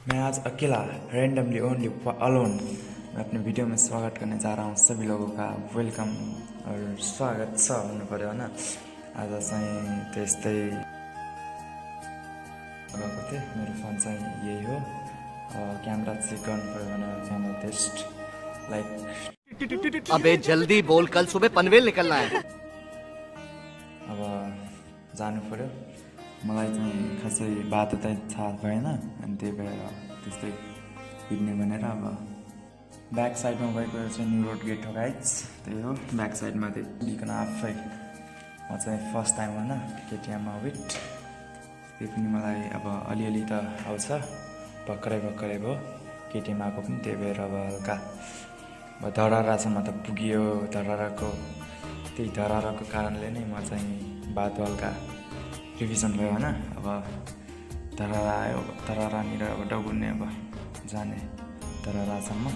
मैं आज अकेला रैंडमली ओनली अलोन मैं अपने वीडियो में स्वागत करने जा रहा हूँ सभी लोगों का वेलकम और स्वागत छ हुनु पर्यो हैन। आज चाहिँ त्यस्तै गएको थिएँ। मेरो फोन चाहिँ यही हो। क्यामेरा चेक गर्नु पर्यो भनेर क्यामेरा टेस्ट लाइक अबे जल्दी बोल, कल सुबह पनवेल निकलना है। अब जानु पर्यो। मलाई चाहिँ खासै बाटो चाहिँ थाहा भएन अनि त्यही भएर त्यस्तै हिँड्ने भनेर अब ब्याक साइडमा गएको चाहिँ न्यू रोड गेट हो गाइज। त्यही हो ब्याक साइडमा देखिकन आफै म चाहिँ फर्स्ट टाइम होइन केटिएममा विथ त्यही पनि मलाई अब अलिअलि त आउँछ भर्खरै भयो केटिएम आएको पनि त्यही भएर अब हल्का अब धरारासम्म त पुगियो। त्यही धराराको कारणले नै म चाहिँ बाटो हल्का रिभिजन भयो होइन। अब धरारा आयो धरारानिर अब डगुर्ने अब जाने धरारासम्म।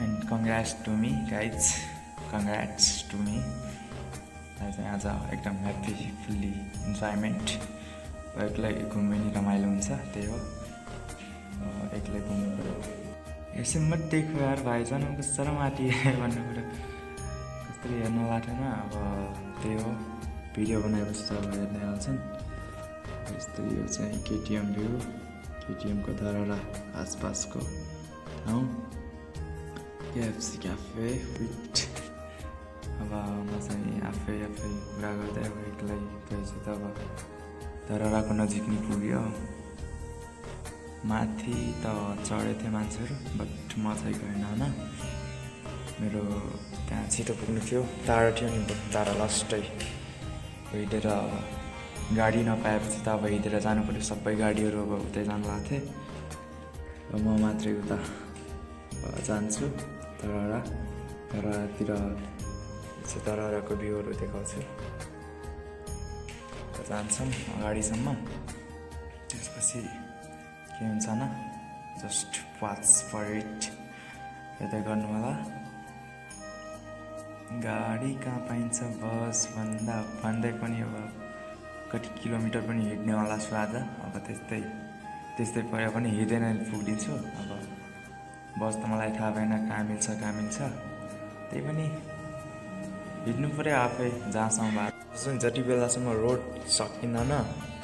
And congrats to me guys, congrats to me. चाहिँ आज एकदम ह्याप्पी फुल्ली इन्जोयमेन्ट। एक्लै घुम्ने नि रमाइलो हुन्छ त्यही हो। एक्लै घुम्नु पऱ्यो। यसो मत देखो यार भाइजान कस्तो माथि भन्नु पऱ्यो। कस्तो हेर्न लाग्थेन अब त्यही हो। भिडियो बनाएपछि त अब हेर्दै हाल्छन्। यस्तै यो चाहिँ केटिएम भ्यू, केटिएमको धरारा आसपासको ठाउँ केएफसी क्याफे विथ। अब म चाहिँ आफै कुरा गर्दै अब एक्लै गएपछि त अब धराराको नजिक नै पुग्यो। माथि त चढेको थियो मान्छेहरू बट म चाहिँ गएन होइन। मेरो त्यहाँ छिटो पुग्नु थियो, टाढो थियो नि टाढा लास्टै हिँडेर। अब गाडी नपाएपछि त अब हिँडेर जानु पऱ्यो। सबै गाडीहरू अब उतै जानु भएको थिएँ। अब म मात्रै उता जान्छु धरारातिर धराराको भ्यूहरू देखाउँछु। जान्छौँ अगाडिसम्म त्यसपछि के हुन्छ न जस्ट वाच फर इट हेर्दै गर्नु होला। गाडी कहाँ पाइन्छ बस भन्दै पनि अब कति किलोमिटर पनि हिँड्ने होला छु आज। अब त्यस्तै पऱ्यो भने हिँड्दैन पुगिदिन्छु। अब बस त मलाई थाहा भएन कहाँ मिल्छ त्यही पनि हिँड्नु पऱ्यो आफै जहाँसम्म भएको। जति बेलासम्म रोड सकिँदैन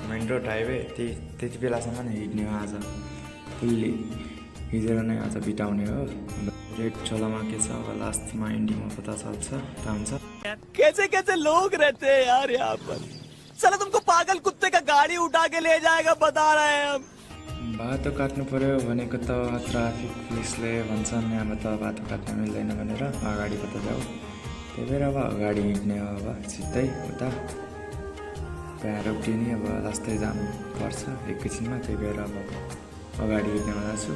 मेन रोड हाइवे त्यति बेलासम्म नै हिँड्ने हो। आज फुल्ली हिँडेर नै आज बिताउने हो। रेड चोलामा के छ अब लास्टमा एन्डिङमा पता चल्छ थाहा हुन्छ। कैसे लोग रहते हैं यार यहाँ पर। चलो तुमको पागल कुत्ते का गाड़ी उठा के ले जाएगा बता रहे हैं हम। बाटो काट्नु पर्यो भनेको त ट्राफिक पुलिसले भन्छन् अब त बाटो काट्न मिल्दैन भनेर अगाडि पो त जाऊ। त्यही भएर अब अगाडि हिँड्ने हो। अब सिधै उता प्यार उक्टिने अब लास्टै जानु पर्छ एकैछिनमा। त्यही भएर अब अगाडि हिँड्नेवाला छु।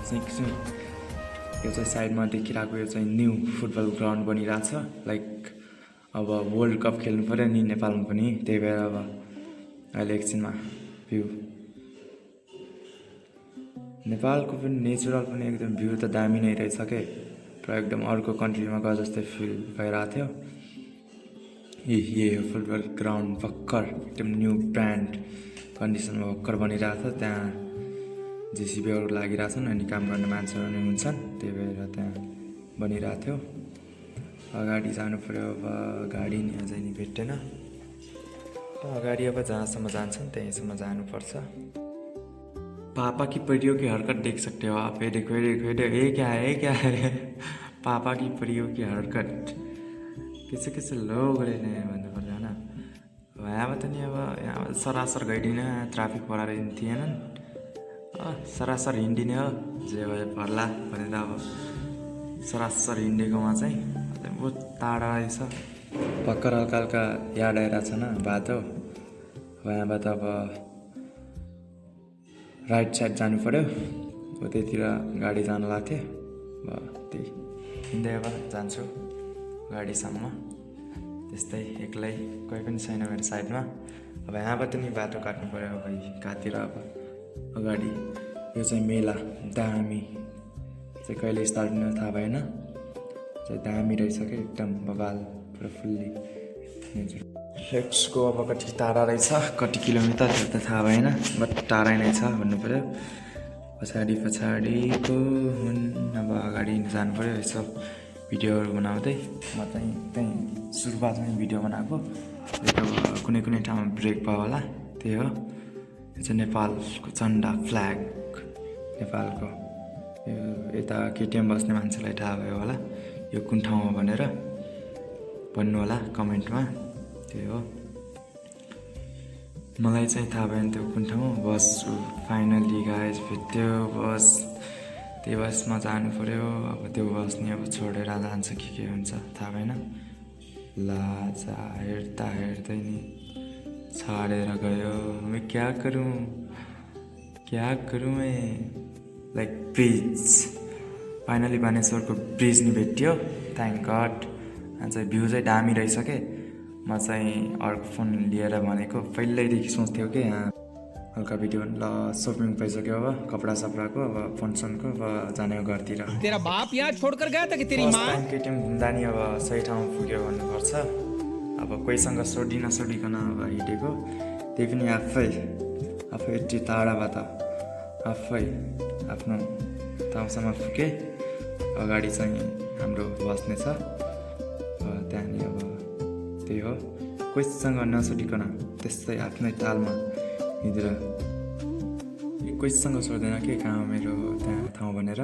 सुई यो चाहिँ साइडमा देखिरहेको यो चाहिँ न्यू फुटबल ग्राउन्ड बनिरहेको छ। लाइक अब वर्ल्ड कप खेल्नु पऱ्यो नि नेपालमा पनि त्यही भएर अब अहिले एकछिनमा भ्यू नेपालको पनि नेचुरल पनि एकदम भ्यू त दामी नै रहेछ के। पुरा एकदम अर्को कन्ट्रीमा गए जस्तै फिल भइरहेको थियो। यही हो फुटबल ग्राउन्ड भर्खर एकदम न्यू ब्रान्ड कन्डिसनमा भर्खर बनिरहेको थियो। त्यहाँ जेसिबीहरू लागिरहेछन् अनि काम गर्ने मान्छेहरू नै हुन्छन् त्यही भएर त्यहाँ बनिरहेको थियो। अगाडि जानु पऱ्यो। अब गाडी नि अझै नि भेट्दैन। अगाडि अब जहाँसम्म जान्छन् त्यहीँसम्म जानुपर्छ। पापा की परियों की हरकत देख सकते हो आप। ये देखो ये क्या है पापा की परियों की हरकत कैसे लोग रहने भन्नु पर्यो होइन। यहाँबाट नि अब यहाँ सरासर गइदिने ट्राफिक पराएर थिएनन्। सरासर हिँडिने हो जे भए पर्ला भनेर अब सरासर हिँडेकोमा चाहिँ बहुत टाढा रहेछ। भर्खर हल्का याद आइरहेको छ न बाटो। यहाँबाट अब राइट साइड जानु पऱ्यो। त्यतिर गाडी जानु लाग्थ्यो। अब त्यही हिँड्दै अब जान्छु गाडीसम्म। त्यस्तै एक्लै कोही पनि छैन मेरो साइडमा। अब यहाँबाट नि बाटो काट्नु पऱ्यो। अब कहाँतिर अब अगाडि यो चाहिँ मेला दामी चाहिँ कहिले स्टार्ट हुने थाहा भएन। चाहिँ दामी रहेछ क्या एकदम बबाल पुरा फुल्ली नेचर। लेट्सको अब कति टाढा रहेछ कति किलोमिटर त्यो त थाहा भएन बट टाढै नै छ भन्नु पऱ्यो पछाडिको हुन् अब अगाडि जानु पऱ्यो यसो भिडियोहरू बनाउँदै म चाहिँ त्यहीँ सुरुवातमै भिडियो बनाएको कुनै कुनै ठाउँमा ब्रेक भयो होला त्यही हो यो चाहिँ नेपालको झन्डा फ्ल्याग नेपालको यो यता केटिएम बस्ने मान्छेलाई थाहा भयो होला यो कुन ठाउँ हो भनेर भन्नु होला कमेन्टमा त्यही हो मलाई चाहिँ थाहा भएन त्यो कुन ठाउँ बस फाइनली गाइज भेट्यो बस त्यो बसमा जानु पऱ्यो अब त्यो बस नि अब छोडेर जान्छ के हुन्छ थाहा भएन लाजा हेर्दा हेर्दै नि छाडेर गयो मैं क्या करूँ मैं लाइक ब्रिज फाइनली बानेश्वरको ब्रिज नि भेट्यो थ्याङ्क गड चाहिँ भ्यू चाहिँ दामी रहेछ के म चाहिँ अर्को फोन लिएर भनेको पहिल्यैदेखि सोच्थ्यो कि हल्का भिडियो ल सपिङ भइसक्यो अब कपडा सपडाको अब फङ्सनको अब जाने हो घरतिर तेरा बाप यहाँ छोड़कर गया था कि तेरी माँ केटिएम घुम्दा नि अब सही ठाउँमा पुग्यो भन्नुपर्छ अब कोहीसँग सोधी नसोधिकन अब हिँडेको त्यही पनि आफै यति टाढाबाट आफै आफ्नो ठाउँसम्म पुगे अगाडि चाहिँ हाम्रो बस्ने छ त्यहाँनिर अब त्यही हो कोहीसँग नसोधिकन त्यस्तै आफ्नै तालमा हिँडेर कोहीसँग सोध्दैन के कहाँ मेरो त्यहाँ ठाउँ भनेर